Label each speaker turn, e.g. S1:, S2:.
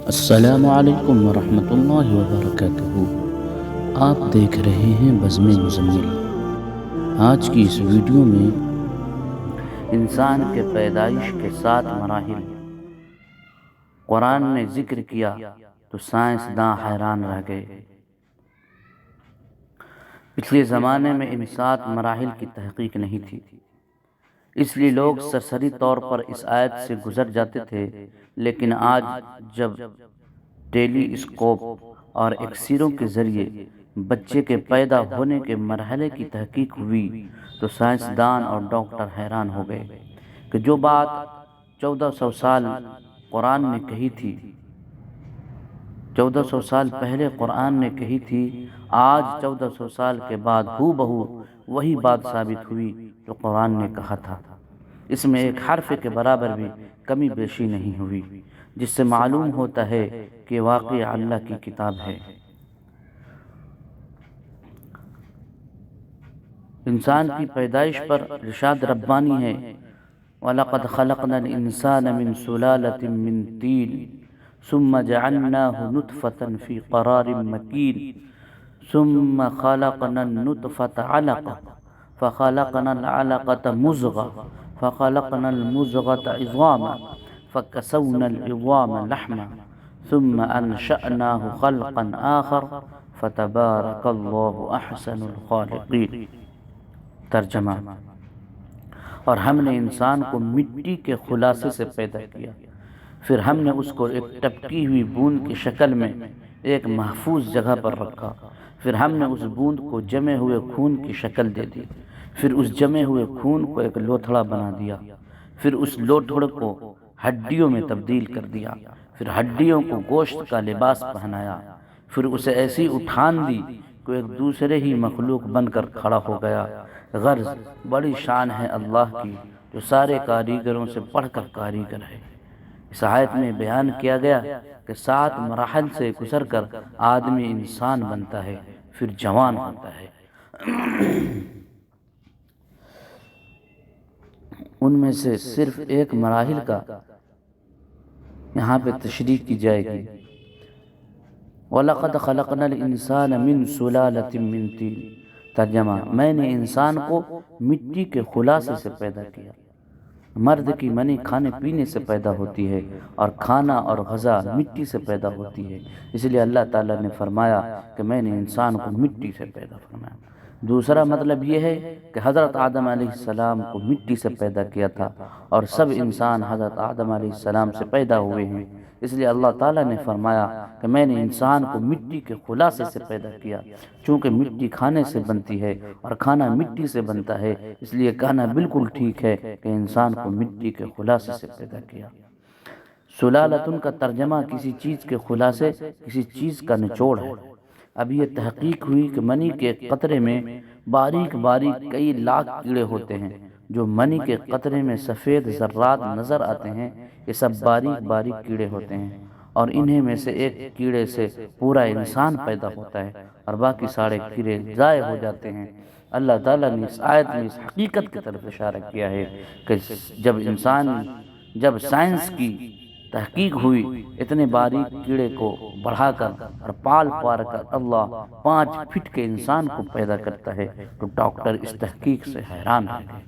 S1: السلام علیکم ورحمۃ اللہ وبرکاتہ۔ آپ دیکھ رہے ہیں بزم مزمل۔ آج کی اس ویڈیو میں انسان کے پیدائش کے 7 مراحل قرآن نے ذکر کیا تو سائنسداں حیران رہ گئے۔ پچھلے زمانے میں ان 7 مراحل کی تحقیق نہیں تھی، اس لیے لوگ سرسری طور پر اس آیت سے گزر جاتے تھے، لیکن آج جب ٹیلی اسکوپ اور ایکسروں کے ذریعے بچے کے پیدا ہونے کے مرحلے کی تحقیق ہوئی تو سائنسدان اور ڈاکٹر حیران ہو گئے کہ جو بات 1400 سال قرآن نے کہی تھی، 1400 سال پہلے قرآن نے کہی تھی، آج 1400 سال کے بعد ہو بہو وہی بات ثابت ہوئی جو قرآن نے کہا تھا۔ اس میں ایک حرف کے برابر بھی کمی بیشی نہیں ہوئی، جس سے معلوم ہوتا ہے کہ واقعی اللہ کی کتاب ہے۔ انسان کی پیدائش پر ارشاد ربانی ہے، وَلَقَدْ خَلَقْنَا الْإِنسَانَ مِنْ سُلَالَةٍ مِنْ طِينٍ ثُمَّ جَعَلْنَاهُ نُطْفَةً فِي قَرَارٍ مَكِينٍ ثُمَّ خَلَقْنَا النُّطْفَةَ عَلَقَةً فَخَلَقْنَا الْعَلَقَةَ مُضْغَةً فَخَلَقْنَا الْمُضْغَةَ عِظَامًا فَكَسَوْنَا الْعِظَامَ لَحْمًا ثُمَّ أَنشَأْنَاهُ خَلْقًا آخَرَ فَتَبَارَكَ اللَّهُ أَحْسَنُ الْخَالِقِينَ۔ ترجمہ: اور ہم نے انسان کو مٹی کے خلاصے سے پیدا کیا، پھر ہم نے اس کو ایک ٹپکی ہوئی بوند کی شکل میں ایک محفوظ جگہ پر رکھا، پھر ہم نے اس بوند کو جمے ہوئے خون کی شکل دے دی، پھر اس جمے ہوئے خون کو ایک لوتھڑا بنا دیا، پھر اس لوتھڑے کو ہڈیوں میں تبدیل کر دیا، پھر ہڈیوں کو گوشت کا لباس پہنایا، پھر اسے ایسی اٹھان دی کہ ایک دوسرے ہی مخلوق بن کر کھڑا ہو گیا۔ غرض بڑی شان ہے اللہ کی جو سارے کاریگروں سے بڑھ کر کاریگر ہے۔ اس آیت میں بیان کیا گیا کہ 7 مراحل سے گزر کر آدمی انسان بنتا ہے، پھر جوان ہوتا ہے۔ ان میں سے صرف ایک مراحل کا یہاں پہ تشریح کی جائے گی۔ وَلَقَدْ خَلَقْنَا الْإِنسَانَ مِنْ سُلَالَةٍ مِنْ طِينٍ۔ ترجمہ: میں نے انسان کو مٹی کے خلاصے سے پیدا کیا۔ مرد کی منی کھانے پینے سے پیدا ہوتی ہے اور کھانا اور غذا مٹی سے پیدا ہوتی ہے، اس لیے اللہ تعالیٰ نے فرمایا کہ میں نے انسان کو مٹی سے پیدا فرمایا۔ دوسرا مطلب یہ ہے کہ حضرت آدم علیہ السلام کو مٹی سے پیدا کیا تھا اور سب انسان حضرت آدم علیہ السلام سے پیدا ہوئے ہیں، اس لیے اللہ تعالیٰ نے فرمایا کہ میں نے انسان کو مٹی کے خلاصے سے پیدا کیا۔ چونکہ مٹی کھانے سے بنتی ہے اور کھانا مٹی سے بنتا ہے، اس لیے کہنا بالکل ٹھیک ہے کہ انسان کو مٹی کے خلاصے سے پیدا کیا۔ سلالتن کا ترجمہ کسی چیز کے خلاصے، کسی چیز کا نچوڑ ہے۔ اب یہ تحقیق ہوئی کہ منی کے قطرے میں باریک باریک کئی لاکھ کیڑے ہوتے ہیں۔ جو منی کے قطرے میں سفید ذرات نظر آتے ہیں، یہ سب باریک باریک کیڑے ہوتے ہیں، اور انہیں میں سے ایک کیڑے سے پورا انسان پیدا ہوتا ہے اور باقی سارے کیڑے ضائع ہو جاتے ہیں۔ اللہ تعالیٰ نے اس آیت میں اس حقیقت کی طرف اشارہ کیا ہے کہ جب سائنس کی تحقیق ہوئی، اتنے باریک کیڑے کو بڑھا کر اور پال کر اللہ 5 فٹ کے انسان کو پیدا کرتا ہے، تو ڈاکٹر اس تحقیق سے حیران رہ گئے۔